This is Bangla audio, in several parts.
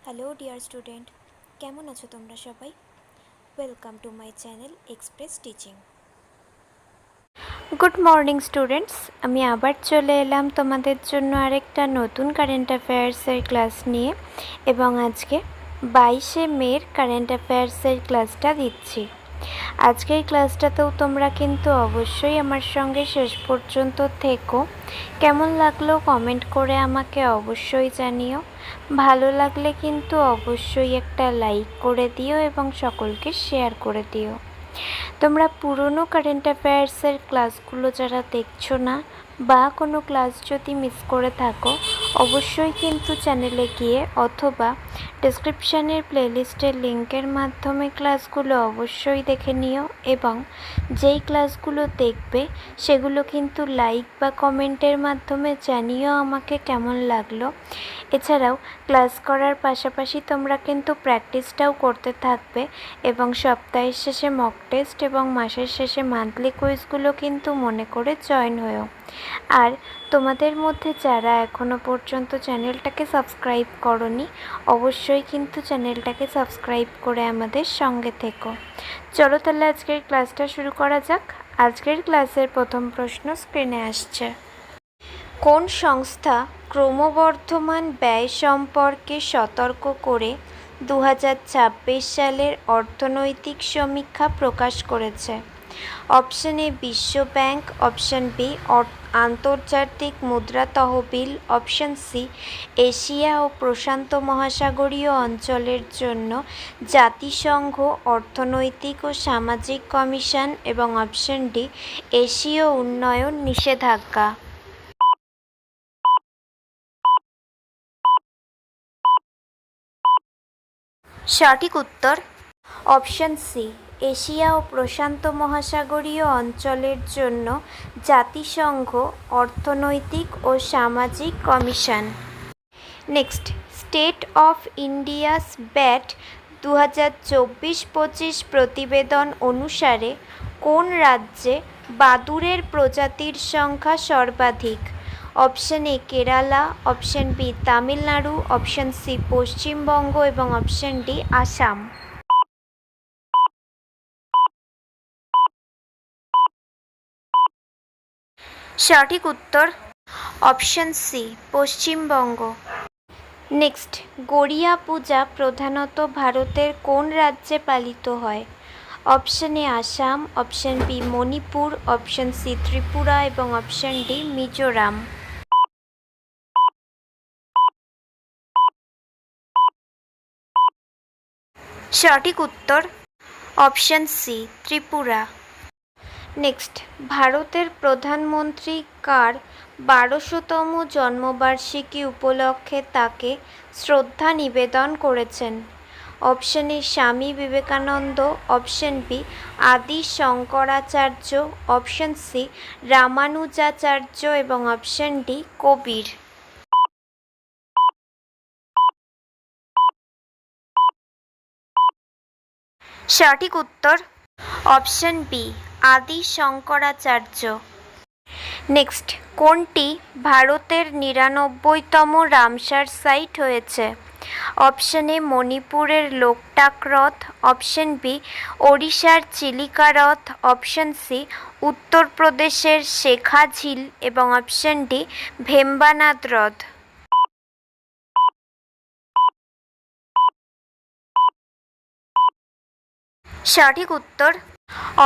হ্যালো ডিয়ার স্টুডেন্ট, কেমন আছো তোমরা সবাই? Welcome to my channel express teaching. Good morning students, আমি আবার চলে এলাম তোমাদের জন্য আরেকটা নতুন কারেন্ট অ্যাফেয়ার্সের ক্লাস নিয়ে এবং আজকে 22শে মের কারেন্ট অ্যাফেয়ার্সের ক্লাসটা দিচ্ছি। আজকের ক্লাসটাতেও তোমরা কিন্তু অবশ্যই আমার সঙ্গে শেষ পর্যন্ত থেকো। কেমন লাগলো কমেন্ট করে আমাকে অবশ্যই জানিও। ভালো লাগলে কিন্তু অবশ্যই একটা লাইক করে দিও এবং সকলকে শেয়ার করে দিও। তোমরা পুরনো কারেন্ট অ্যাফেয়ার্সের ক্লাসগুলো যারা দেখছো না বা কোনো ক্লাস যদি মিস করে থাকো, অবশ্যই কিন্তু চ্যানেলে গিয়ে অথবা ডেসক্রিপশানের প্লেলিস্টের লিঙ্কের মাধ্যমে ক্লাসগুলো অবশ্যই দেখে নিও এবং যেই ক্লাসগুলো দেখবে সেগুলো কিন্তু লাইক বা কমেন্টের মাধ্যমে জানিও আমাকে কেমন লাগলো। এছাড়াও ক্লাস করার পাশাপাশি তোমরা কিন্তু প্র্যাকটিসটাও করতে থাকবে এবং সপ্তাহের শেষে মক টেস্ট এবং মাসের শেষে মান্থলি কুইজগুলো কিন্তু মনে করে জয়েন হয়েও। আর তোমাদের মধ্যে যারা এখনও পর্যন্ত চ্যানেলটাকে সাবস্ক্রাইব করোনি, অবশ্যই কিন্তু চ্যানেলটাকে সাবস্ক্রাইব করে আমাদের সঙ্গে থেকো। চলো তাহলে আজকের ক্লাসটা শুরু করা যাক। আজকের ক্লাসের প্রথম প্রশ্ন স্ক্রিনে আসছে। কোন সংস্থা ক্রমবর্ধমান ব্যয় সম্পর্কে সতর্ক করে 2026 সালের অর্থনৈতিক সমীক্ষা প্রকাশ করেছে? অপশন এ বিশ্ব ব্যাংক, অপশন বি আন্তর্জাতিক মুদ্রা তহবিল, অপশন সি এশিয়া ও প্রশান্ত মহাসাগরীয় অঞ্চলের জন্য জাতিসংঘ অর্থনৈতিক ও সামাজিক কমিশন এবং অপশন ডি এশীয় উন্নয়ন নিষেধাজ্ঞা। সঠিক উত্তর অপশন সি এশিয়া ও প্রশান্ত মহাসাগরীয় অঞ্চলের জন্য জাতিসংঘ অর্থনৈতিক ও সামাজিক commission. Next, state of India's bat 2024-25 প্রতিবেদন অনুসারে কোন রাজ্যে বাদুড়ের প্রজাতির সংখ্যা সর্বাধিক? Option A Kerala, option B Tamil Nadu, option C Paschimbanga এবং অপশন ডি আসাম। সঠিক উত্তর option C Paschimbanga. Next, Garia Puja প্রধানত ভারতের কোন রাজ্যে পালিত হয়? Option A Assam, option B Manipur, option C Tripura এবং অপশন ডি মিজোরাম। সঠিক উত্তর অপশন সি ত্রিপুরা। নেক্সট, ভারতের প্রধানমন্ত্রী কার 1200তম জন্মবার্ষিকী উপলক্ষে তাকে শ্রদ্ধা নিবেদন করেছেন? Option A Swami Vivekananda, option B আদি শঙ্করাচার্য, অপশন সি রামানুজাচার্য এবং অপশন ডি কবির। সঠিক উত্তর অপশন বি আদি শঙ্করাচার্য। নেক্সট, কোনটি ভারতের 99তম রামসার সাইট হয়েছে? অপশন এ মণিপুরের লোকটাক হ্রদ, অপশন বি ওড়িশার চিলিকা হ্রদ, অপশন সি উত্তরপ্রদেশের শেখা ঝিল এবং অপশন ডি ভেম্বানাদ হ্রদ। সঠিক উত্তর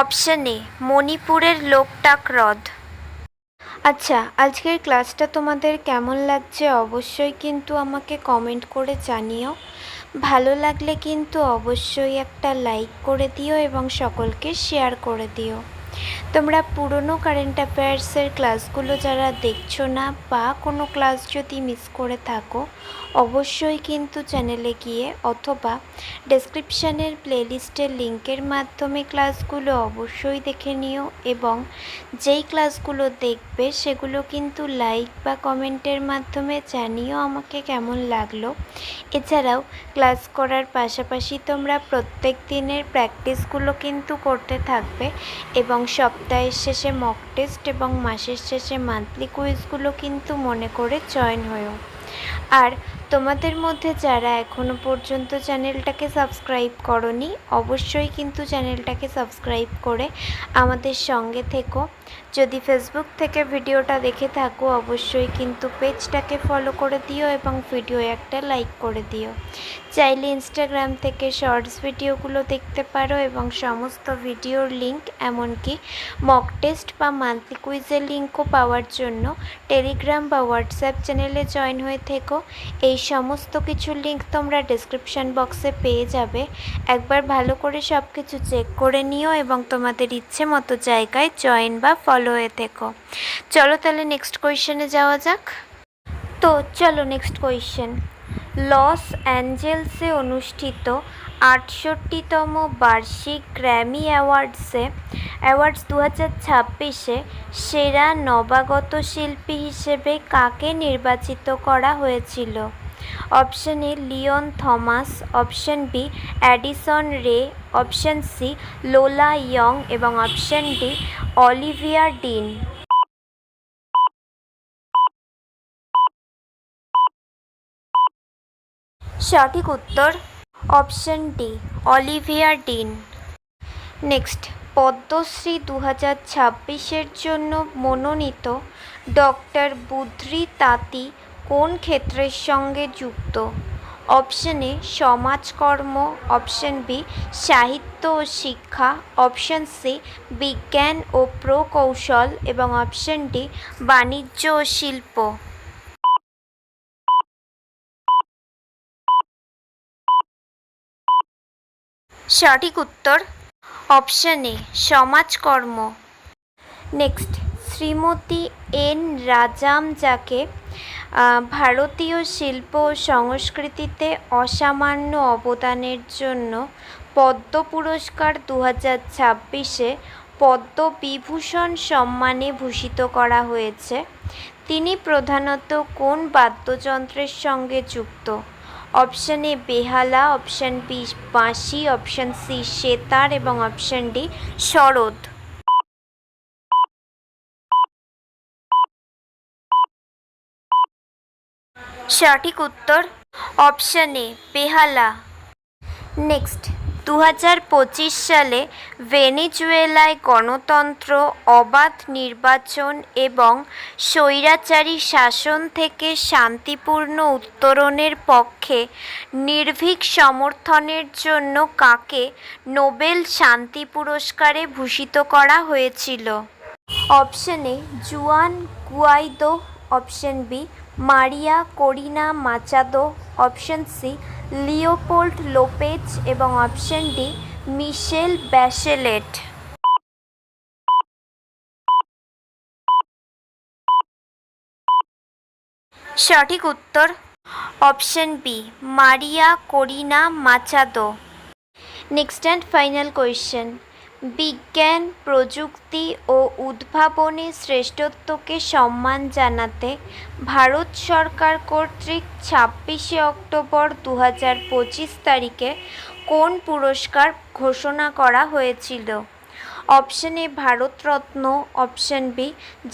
অপশন এ মণিপুরের লোকটাক হ্রদ। আচ্ছা, আজকের ক্লাসটা তোমাদের কেমন লাগছে অবশ্যই কিন্তু আমাকে কমেন্ট করে জানিও। ভালো লাগলে কিন্তু অবশ্যই একটা লাইক করে দিও এবং সকলকে শেয়ার করে দিও। তোমরা পুরনো কারেন্ট অ্যাফেয়ার্সের ক্লাসগুলো যারা দেখছো না বা কোনো ক্লাস যদি মিস করে থাকো, অবশ্যই কিন্তু চ্যানেলে গিয়ে অথবা ডেসক্রিপশানের প্লেলিস্টের লিঙ্কের মাধ্যমে ক্লাসগুলো অবশ্যই দেখে নিও এবং যেই ক্লাসগুলো দেখবে সেগুলো কিন্তু লাইক বা কমেন্টের মাধ্যমে জানিও আমাকে কেমন লাগলো। এছাড়াও ক্লাস করার পাশাপাশি তোমরা প্রত্যেক দিনের প্র্যাকটিসগুলো কিন্তু করতে থাকবে এবং সপ্তাহের শেষে মক টেস্ট এবং মাসের শেষে মান্থলি কুইজগুলো কিন্তু মনে করে জয়েন হয়েও। আর তোমাদের মধ্যে যারা এখনও পর্যন্ত চ্যানেলটাকে সাবস্ক্রাইব করোনি অবশ্যই কিন্তু চ্যানেলটাকে সাবস্ক্রাইব করে আমাদের সঙ্গে থেকো। যদি ফেসবুক থেকে ভিডিওটা দেখে থাকো অবশ্যই কিন্তু পেজটাকে ফলো করে দিও এবং ভিডিও একটা লাইক করে দিও। চাইলে ইনস্টাগ্রাম থেকে শর্টস ভিডিওগুলো দেখতে পারো এবং সমস্ত ভিডিওর লিঙ্ক এমনকি মক টেস্ট বা মান্থলি কুইজের লিঙ্কও পাওয়ার জন্য টেলিগ্রাম বা হোয়াটসঅ্যাপ চ্যানেলে জয়েন হয়ে থেকো। এই সমস্ত কিছুর লিঙ্ক তোমরা ডেসক্রিপশান বক্সে পেয়ে যাবে। একবার ভালো করে সব কিছু চেক করে নিও এবং তোমাদের ইচ্ছে মতো জায়গায় জয়েন বা ফলো হয়ে থেকো। চলো তাহলে নেক্সট কোয়েশ্চেনে যাওয়া যাক। তো চলো নেক্সট কোয়েশ্চেন। লস অ্যাঞ্জেলসে অনুষ্ঠিত ৬৮তম বার্ষিক গ্র্যামি অ্যাওয়ার্ডস ২০২৬-এ সেরা নবাগত শিল্পী হিসেবে কাকে নির্বাচিত করা হয়েছিল? Option A Leon Thomas, option B Addison Rae, option C Lola Young এবং অপশন ডি অলিভিয়া ডিন। সঠিক উত্তর option D Olivia Dean. Next, Padma Shri ২০২৬-এর জন্য মনোনীত ডক্টর বুদ্রি তাঁতি কোন ক্ষেত্রের সঙ্গে যুক্ত? অপশন এ সমাজকর্ম, অপশন বি সাহিত্য ও শিক্ষা, অপশন সি বিজ্ঞান ও প্রকৌশল এবং অপশন ডি বাণিজ্য ও শিল্প। সঠিক উত্তর অপশন এ সমাজকর্ম। নেক্সট, শ্রীমতী এন রাজাম যাকে ভারতীয় শিল্প ও সংস্কৃতিতে অসামান্য অবদানের জন্য পদ্ম পুরস্কার ২০২৬-এ পদ্মবিভূষণ সম্মানে ভূষিত করা হয়েছে, তিনি প্রধানত কোন বাদ্যযন্ত্রের সঙ্গে যুক্ত? অপশন এ বেহালা, অপশন বি বাঁশি, অপশন সি সেতার এবং অপশন ডি সরোদ। সঠিক উত্তর অপশন এ বেহালা। নেক্সট, ২০২৫ সালে ভেনেজুয়েলায় গণতন্ত্র, অবাধ নির্বাচন এবং স্বৈরাচারী শাসন থেকে শান্তিপূর্ণ উত্তরণের পক্ষে নির্ভীক সমর্থনের জন্য কাকে নোবেল শান্তি পুরস্কারে ভূষিত করা হয়েছিল? Option A Juan Guaido, option B Maria Corina Machado, option C Leopold Lopez এবং অপশন ডি মিশেল ব্যাশেলেট। সঠিক উত্তর option B Maria Corina Machado. Next and final question. বিজ্ঞান, প্রযুক্তি ও উদ্ভাবনে শ্রেষ্ঠত্বকে সম্মান জানাতে ভারত সরকার কর্তৃক ২৬শে অক্টোবর ২০২৫ তারিখে কোন পুরস্কার ঘোষণা করা হয়েছিল? Option A Bharat Ratna, option B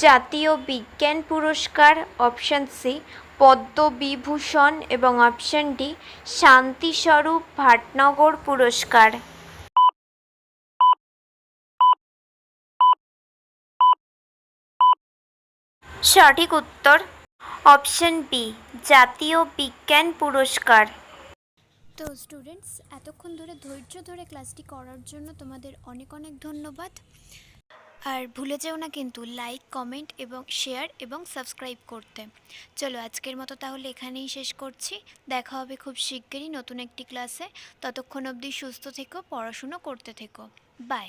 জাতীয় বিজ্ঞান পুরস্কার, অপশন সি পদ্মবিভূষণ এবং অপশন ডি শান্তিস্বরূপ ভাটনগর পুরস্কার। সঠিক উত্তর অপশন বি জাতীয় বিজ্ঞান পুরস্কার। তো স্টুডেন্টস, এতক্ষণ ধরে ধৈর্য ধরে ক্লাসটি করার জন্য তোমাদের অনেক অনেক ধন্যবাদ। আর ভুলে যেও না কিন্তু লাইক, কমেন্ট এবং শেয়ার এবং সাবস্ক্রাইব করতে। চলো আজকের মতো তাহলে এখানেই শেষ করছি। দেখা হবে খুব শিগগিরই নতুন একটি ক্লাসে। ততক্ষণ অবধি সুস্থ থেকো, পড়াশুনো করতে থেকো। বাই।